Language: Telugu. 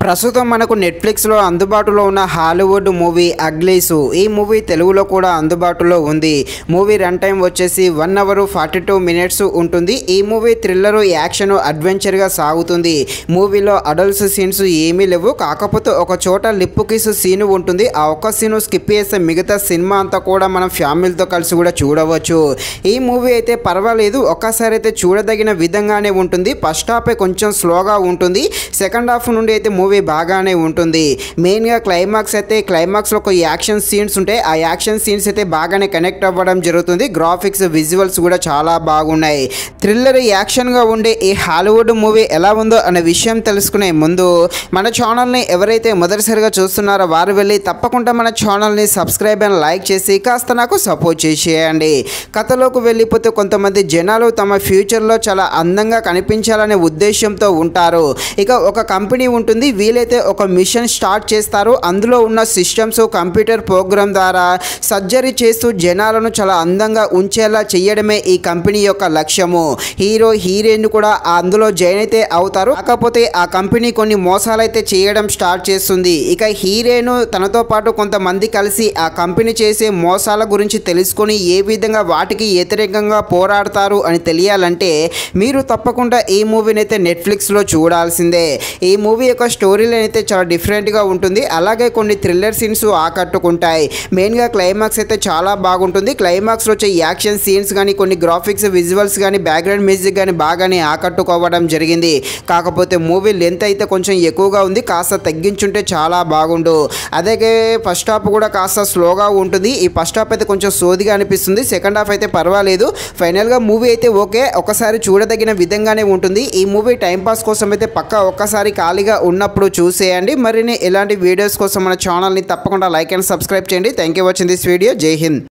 ప్రస్తుతం మనకు నెట్ఫ్లిక్స్లో అందుబాటులో ఉన్న హాలీవుడ్ మూవీ అగ్లీస్. ఈ మూవీ తెలుగులో కూడా అందుబాటులో ఉంది. మూవీ రన్ టైం వచ్చేసి 1 hour 42 minutes ఉంటుంది. ఈ మూవీ థ్రిల్లర్, యాక్షన్, అడ్వెంచర్గా సాగుతుంది. మూవీలో అడల్ట్స్ సీన్స్ ఏమీ లేవు. కాకపోతే ఒక చోట లిప్ కిస్ సీన్ ఉంటుంది. ఆ ఒక్క సీన్ స్కిప్ చేస్తే మిగతా సినిమా అంతా కూడా మనం ఫ్యామిలీతో కలిసి కూడా చూడవచ్చు. ఈ మూవీ అయితే పర్వాలేదు, ఒక్కసారి అయితే చూడదగిన విధంగానే ఉంటుంది. ఫస్ట్ హాఫ్ కొంచెం స్లోగా ఉంటుంది. సెకండ్ హాఫ్ నుండి అయితే మూవీ బాగానే ఉంటుంది. మెయిన్గా క్లైమాక్స్లో ఒక యాక్షన్ సీన్స్ ఉంటాయి. ఆ యాక్షన్ సీన్స్ అయితే బాగానే కనెక్ట్ అవ్వడం జరుగుతుంది. గ్రాఫిక్స్, విజువల్స్ కూడా చాలా బాగున్నాయి. థ్రిల్లర్, యాక్షన్గా ఉండే ఈ హాలీవుడ్ మూవీ ఎలా ఉందో అనే విషయం తెలుసుకునే ముందు మన ఛానల్ని ఎవరైతే మొదటిసారిగా చూస్తున్నారో వారు వెళ్ళి తప్పకుండా మన ఛానల్ని సబ్స్క్రైబ్ అండ్ లైక్ చేసి కాస్త నాకు సపోర్ట్ చేసేయండి. కథలోకి వెళ్ళిపోతే కొంతమంది జనాలు తమ ఫ్యూచర్లో చాలా అందంగా కనిపించాలనే ఉద్దేశంతో ఉంటారు. ఇక ఒక కంపెనీ ఉంటుంది. వీలైతే ఒక మిషన్ స్టార్ట్ చేస్తారు. అందులో ఉన్న సిస్టమ్స్, కంప్యూటర్ ప్రోగ్రామ్ ద్వారా సర్జరీ చేస్తూ జనాలను చాలా అందంగా ఉంచేలా చేయడమే ఈ కంపెనీ యొక్క లక్ష్యము. హీరో, హీరోయిన్ కూడా అందులో జాయిన్ అయితే అవుతారు. కాకపోతే ఆ కంపెనీ కొన్ని మోసాలైతే చేయడం స్టార్ట్ చేస్తుంది. ఇక హీరోయిన్ తనతో పాటు కొంతమంది కలిసి ఆ కంపెనీ చేసే మోసాల గురించి తెలుసుకొని ఏ విధంగా వాటికి వ్యతిరేకంగా పోరాడతారు అని తెలియాలంటే మీరు తప్పకుండా ఈ మూవీని అయితే నెట్ఫ్లిక్స్లో చూడాల్సిందే. ఈ మూవీ యొక్క స్టోరీ లైన్ అయితే చాలా డిఫరెంట్గా ఉంటుంది. అలాగే కొన్ని థ్రిల్లర్ సీన్స్ ఆకట్టుకుంటాయి. మెయిన్గా క్లైమాక్స్ అయితే చాలా బాగుంటుంది. క్లైమాక్స్లో వచ్చే యాక్షన్ సీన్స్ కానీ, కొన్ని గ్రాఫిక్స్, విజువల్స్ కానీ, బ్యాక్గ్రౌండ్ మ్యూజిక్ కానీ బాగానే ఆకట్టుకోవడం జరిగింది. కాకపోతే మూవీ లెంత్ అయితే కొంచెం ఎక్కువగా ఉంది. కాస్త తగ్గించుంటే చాలా బాగుండు. అలాగే ఫస్ట్ హాఫ్ కూడా కాస్త స్లోగా ఉంటుంది. ఈ ఫస్ట్ హాఫ్ అయితే కొంచెం సోదిగా అనిపిస్తుంది. సెకండ్ హాఫ్ అయితే పర్వాలేదు. ఫైనల్గా మూవీ అయితే ఓకే, ఒకసారి చూడదగిన విధంగానే ఉంటుంది. ఈ మూవీ టైంపాస్ కోసం అయితే పక్కా ఒక్కసారి ఖాళీగా ఉన్నప్పుడు చూసేయండి. మరిన్ని ఇలాంటి వీడియోస్ కోసం మన ఛానల్ని తప్పకుండా లైక్ అండ్ సబ్స్క్రైబ్ చేయండి. Thank you watching this video. జై హింద్.